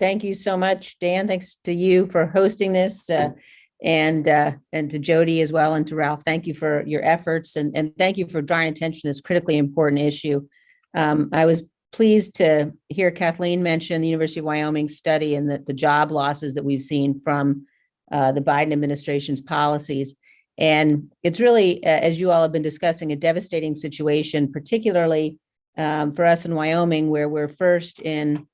Thank you so much, Dan. Thanks to you for hosting this, and to Jody as well, and to Ralph. Thank you for your efforts, and thank you for drawing attention to this critically important issue. I was pleased to hear Kathleen mention the University of Wyoming study and the job losses that we've seen from the Biden administration's policies. And it's really, as you all have been discussing, a devastating situation, particularly for us in Wyoming, where we're first in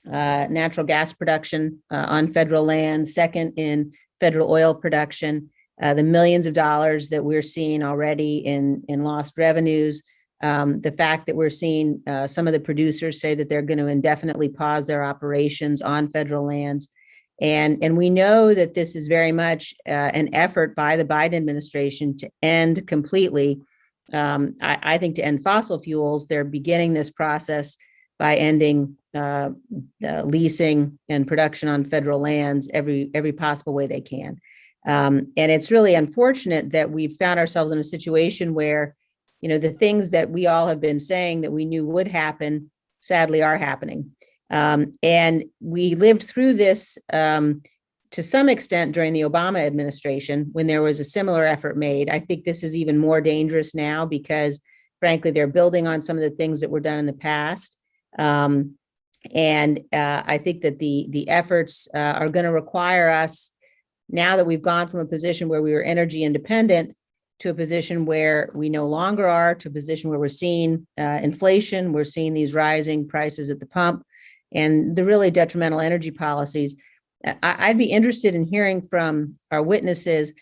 natural gas production on federal land, second in federal oil production, the millions of dollars that we're seeing already in lost revenues, the fact that we're seeing some of the producers say that they're going to indefinitely pause their operations on federal lands. And we know that this is very much an effort by the Biden administration to end completely, I think, to end fossil fuels. They're beginning this process by ending leasing and production on federal lands every possible way they can. And it's really unfortunate that we've found ourselves in a situation where, the things that we all have been saying that we knew would happen, sadly are happening. And we lived through this to some extent during the Obama administration when there was a similar effort made. I think this is even more dangerous now because, frankly, they're building on some of the things that were done in the past. And I think that the efforts are going to require us, now that we've gone from a position where we were energy independent to a position where we no longer are, to a position where we're seeing inflation, we're seeing these rising prices at the pump, and the really detrimental energy policies. I'd be interested in hearing from our witnesses,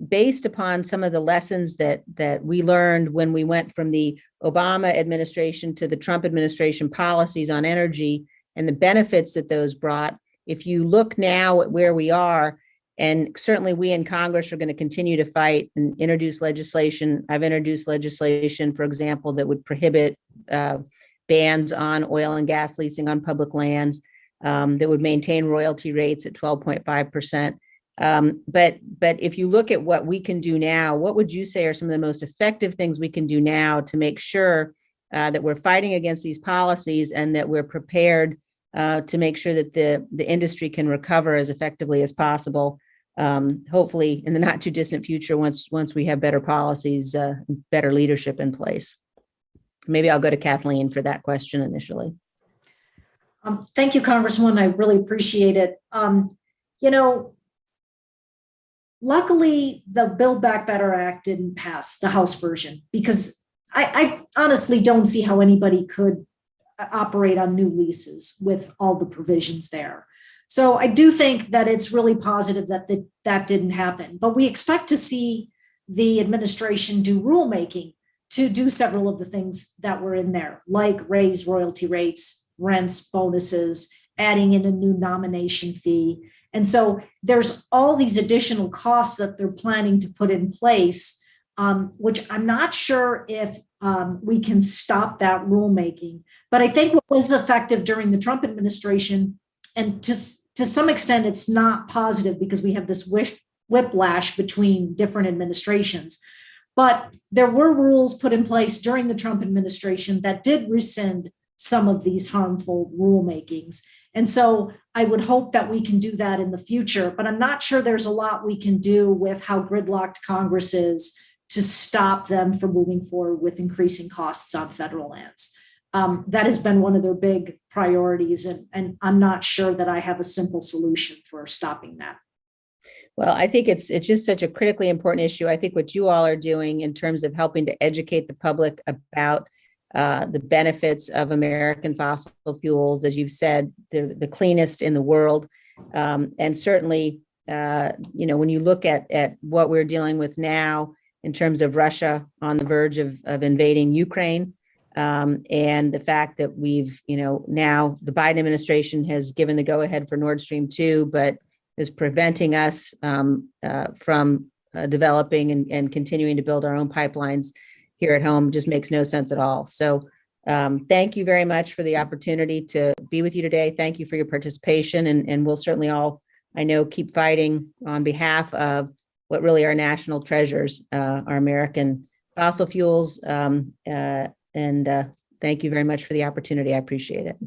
based upon some of the lessons that we learned when we went from the Obama administration to the Trump administration policies on energy and the benefits that those brought. If you look now at where we are, and certainly we in Congress are going to continue to fight and introduce legislation. I've introduced legislation, for example, that would prohibit bans on oil and gas leasing on public lands, that would maintain royalty rates at 12.5%. But if you look at what we can do now, what would you say are some of the most effective things we can do now to make sure that we're fighting against these policies and that we're prepared to make sure that the industry can recover as effectively as possible, hopefully in the not too distant future, once we have better policies, better leadership in place? Maybe I'll go to Kathleen for that question initially. Thank you, Congresswoman. I really appreciate it. Luckily, the Build Back Better Act didn't pass, the House version, because I honestly don't see how anybody could operate on new leases with all the provisions there. So I do think that it's really positive that that didn't happen. But we expect to see the administration do rulemaking to do several of the things that were in there, like raise royalty rates, rents, bonuses, adding in a new nomination fee. And so there's all these additional costs that they're planning to put in place, which I'm not sure if we can stop that rulemaking. But I think what was effective during the Trump administration, and to some extent, it's not positive because we have this whiplash between different administrations. But there were rules put in place during the Trump administration that did rescind some of these harmful rulemakings. And so I would hope that we can do that in the future, but I'm not sure there's a lot we can do with how gridlocked Congress is to stop them from moving forward with increasing costs on federal lands. That has been one of their big priorities, and I'm not sure that I have a simple solution for stopping that. Well, I think it's just such a critically important issue. I think what you all are doing in terms of helping to educate the public about the benefits of American fossil fuels, as you've said, they're the cleanest in the world. And certainly, when you look at what we're dealing with now in terms of Russia on the verge of invading Ukraine, and the fact that we've, now the Biden administration has given the go-ahead for Nord Stream 2, but is preventing us from developing and continuing to build our own pipelines here at home, just makes no sense at all. So thank you very much for the opportunity to be with you today. Thank you for your participation, and we'll certainly all, I know, keep fighting on behalf of what really are national treasures, our American fossil fuels. And thank you very much for the opportunity. I appreciate it.